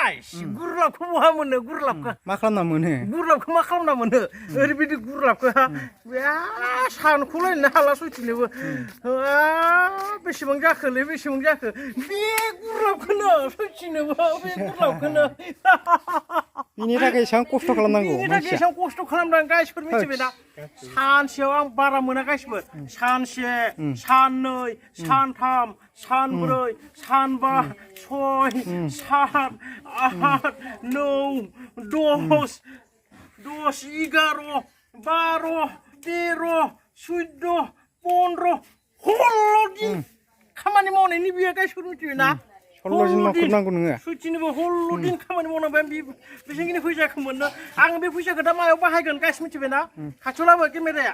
Guys गुरलाबखौ बहा मोनो गुरलाबखौ मा खालामना मोनो गुरलाबखौ मा खालामना मोनो ओरैबायदि गुरलाबखौ सानखौलायनो हाला सयथिनोबो बेसेबां जाखोलै बेसेबां जाखो बे गुरलाबखौनो सयथिनोबो बे गुरलाबखौनो बिनि थाखाय एसेबां खस्थ' खालामनांगौ बिनि थाखाय एसेबां खस्थ' खालामदों गाइसफोर मिथिबायना सानसेयाव आं बारा मोना गाइसफोर सानसे साननै सानथाम सानब्रै सानबा सय सात आठ नौ दस 11 12 13 14 15 16 दिन खामानि मावनायनि बियो गाइसफोर मिथिबायना 16 दिन मावनांगौ नोङो सयथिनोबो 16 दिन खामानि मावनांबाय बेसेबांखिनि फैसाखौ मोननो आं बे फैसाखौ दा मायाव बाहायगोन गाइस मिथिबायना खाथियाव लाबो केमेराया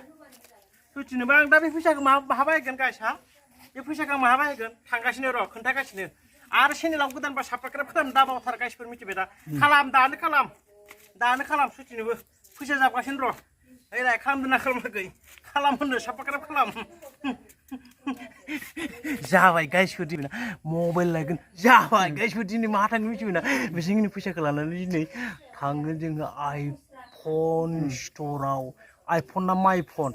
सयथिनोबो आं दा बे फैसाखौ माहा बाहायगोन गाइस हा बे फैसाखौ आं माहा बाहायगोन थांगासिनो र' खोन्थागासिनो आरो चेनेलाव गोदानबा साबसक्राइब खालाम दाबावथार गाइसफोर मिथिबायना खालाम दानो खालाम सयथिनोबो फैसा जाबगासिनो र' ओरै खालामदोंना खालामाखै खालामहोनो साबसक्राइब खालाम जाबाय गाइसफोर दिनै मबाइल लायगोन जाबाय गाइसफोर दिनै माहा थांगोन मिथिबायना बेसेंनि फैसाखौ लानानै दिनै थांगोन जोङो आइफन स्ट'राव आइफन ना माइफन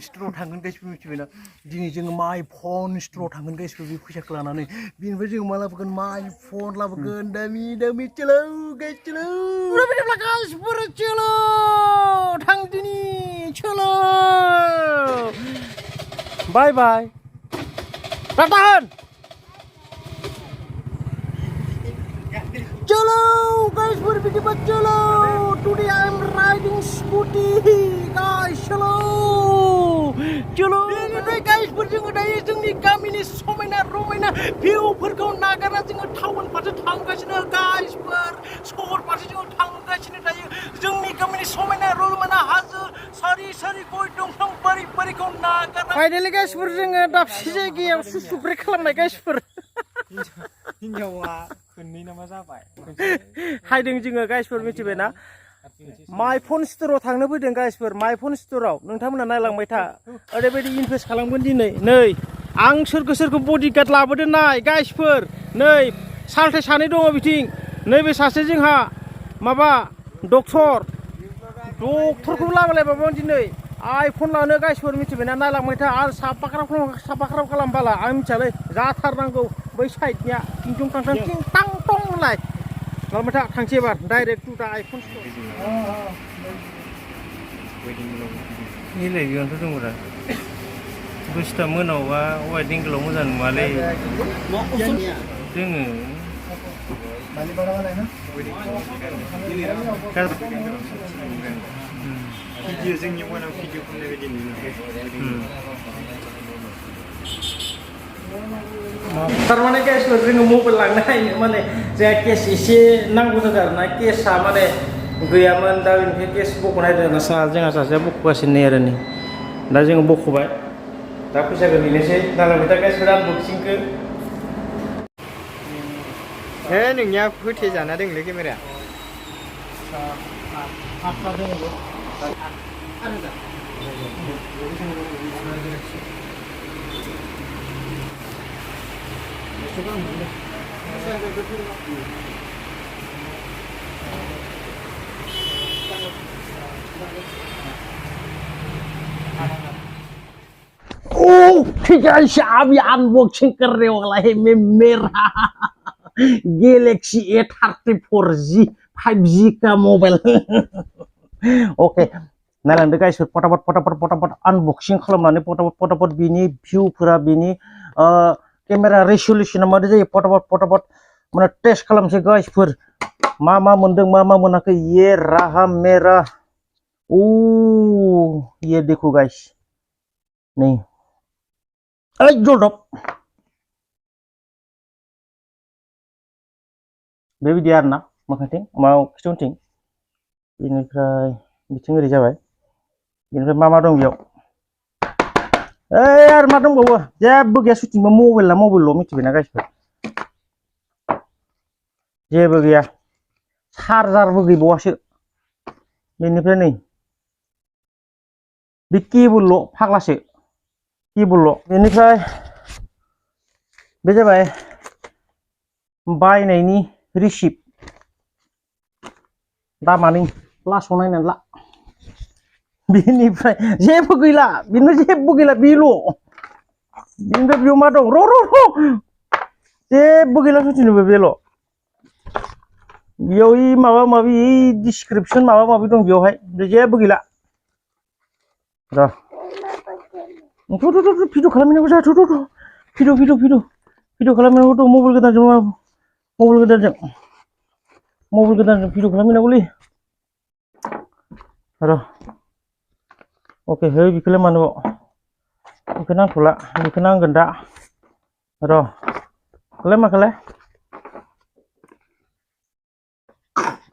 स्ट'राव थांगोन गाइसफोर मिथिबायना दिनै जोङो माइफन स्ट'राव थांगोन गाइसफोर बे फैसाखौ लानानै बेनिफ्राय जोङो मा लाबोगोन माइफन लाबोगोन दामि दामि चलो गाइस चलो बिदिब्ला गाइसफोर चलो थां दिनै चलो बाय बाय Ratahan! Chalo guys, berbicara buat chalo. Today I'm riding scooty guys. Chalo. Ini guys berjumpa dari जोंनि गामिनि समायना रमायना भिउफोरखौ नागारना जोङो टाउन फारसे थांगासिनो गाइसफोर सहर फारसे जोङो थांगासिनो दायो जोंनि गामिनि समायना रमायना हाजो सारि सारि गय दंफां बारिखौ नागारना फाइनालि गाइसफोर जोङो दाबसे जायगायाव सुसु ब्रेक खालामनाय गाइसफोर हिनजावा खननै नामा जाबाय हायदों जोङो गाइसफोर मिथिबायना माइफन स्ट'राव थांनो फैदों गाइसफोर माइफन स्ट'राव नोंथांमोना नायलांबाय था ओरैबायदि इनभेस्ट खालामगोन दिनै नै आं सोरखौ बडिगार्ड लाबोदों नाय गाइसफोर नै सालथे सानै दङ बिथिं नैबे सासे जोंहा माबा डक्टरखौ लाबोलायबाबो दिनै आइफन लानो गाइसफोर मिथिबायना नायलांबाय था आरो साफा खालामबाला आं मिथियालै जाथारनांगौ बै साइडनिया थिंथं थां थिं टां टं होनलाय लांबाय था थांसै एबार डाइरेक्ट टु दा आइफन स्ट'र बेयावनोथ' दंब्रा दसथा मोनावबा वाइड एंगोलाव मोजां नुवालै जोङो भिडिअ जोंनि उनाव भिडिअ खालामनाय बायदि नुयो थारमाने गाइसफोर जोङो मबाइल लांनो हायो माने जोंहा केस एसे नांगौ जादों आरोना केसआ माने गैयामोन दा बेनिफ्राय केस बख'नाय दोंना जोंहा सासेया बख'गासिनो नै आरो नै दा जोङो बख'बाय दा फैसाखौ नेनोसै नालाय दा गाइसफोर आनबक्सिंखौ हे नोंनिया होथेजाना दंलै केमेराया ओके गाइस अभी अनबॉक्सिंग कर रहे वाला है मैं मेरा गैलेक्सी A34G 5G का मोबाइल ओके नायलांदो गाइसफोर फटाफट अनबॉक्सिं खालामनानै फटाफट बिनि भिउफोरा बिनि केमेरा रेजोल्यूशना मादि जायो फटाफट माने टेस्ट खालामसै गाइसफोर मा मोनदों मा मोनाखै ये रहा मेरा ओ ये देखो गाइस नहीं अरे जोड़ो बेबायदि आरोना माखाथिं माव खिथुथिं बेनिफ्राय बिथिं ओरै जाबाय बेनिफ्राय मा दं बेयाव ओइ आरो मा दंबावो जेबो गैया सुथिंबा मबाइल मिथिबायना गाइसफोर जेबो गैया चार्जारबो गैबावासो बेनिफ्राय नै बे केबोल फाग्लासो केबोल बेनिफ्राय बे जाबाय बायनायनि रिसिभ दामानि लासाव नायनानै ला बिनिफ्राय जेबो गैला बिनो जेबो गैला बेल' बिनिफ्राय बेयाव मा दं र' जेबो गैला सथिनोबो बेल' बेयाव माबा माबि डिसक्रिपसन माबा माबि दं बेयावहाय जेबो गैला र' भिडिअ खालामनांगौ जा भिडिअ खालामनांगौ दं मबाइल गोदानजों भिडिअ खालामनांगौलै र' अके है बेखौलाय मानोबाव बेखौ नांथ'ला बेखौ नांगोन दा र' खालाय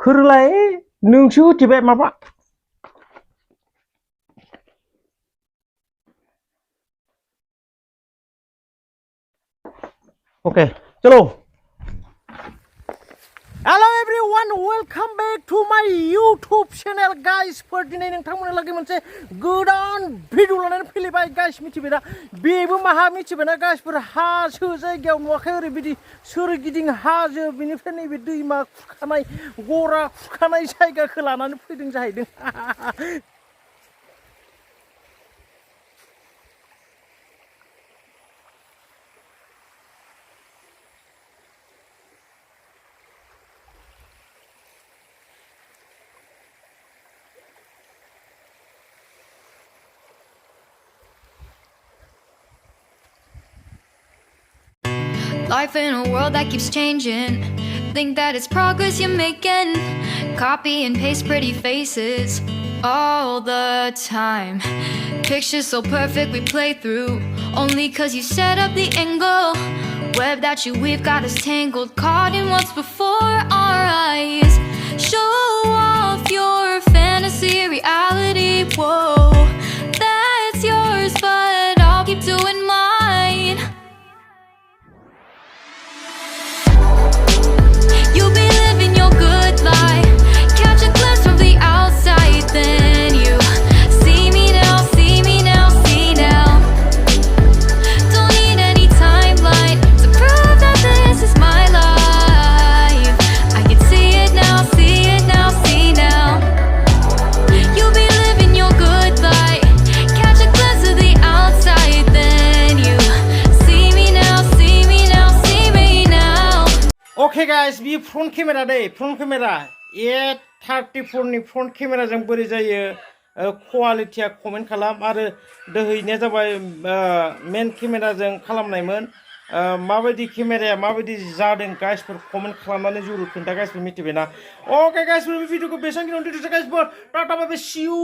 खोरोलाय नोंसो होथेबाय माबा ओके चलो hello everyone welcome back to my YouTube channel guys फोर दिनै नोंथांमोननो लागै मोनसे गोदान भिडिअ लानानै फैलायबाय गाइस मिथिबायना बेबो माहा मिथिबायना गाइसफोर हाजो जायगायाव नुवाखै ओरैबायदि सोरगिदिं हाजो बिनिफ्राय नैबे दैमा खुरखानाय गरा खुरखानाय जायगाखौ लानानै फैदों जाहैदों Life in a world that keeps changing. Think that it's progress you're making. Copy and paste pretty faces all the time. Pictures so perfect we play through. Only cause you set up the angle. Web that you weave got us tangled. Caught in what's before our eyes. Show off your fantasy reality. Whoa, that's yours, but I'll keep doing mine. You'll be living your good life. Catch a glimpse from the outside, then you see me now, see me now, see now. Don't need any timeline to prove that this is my life. I can see it now, see it now, see now. You'll be living your good life. Catch a glimpse of the outside, then you see me now, see me now, see me now. Okay guys, be front camera day, front camera. 834 नि front camera जों बोरै जायो क्वालिटिया comment खालाम आरो दोहैनाया जाबाय मेन केमेराजों खालामनायमोन माबायदि केमेराया माबायदि जादों गाइसफोर कमेन्ट खालामनानै जरुर खोन्था गाइसफोर मिथिबायना ओके गाइसफोर बे भिडिअखौ बेसां गिनाव दोनथ'सै गाइसफोर ta-ta bye bye see you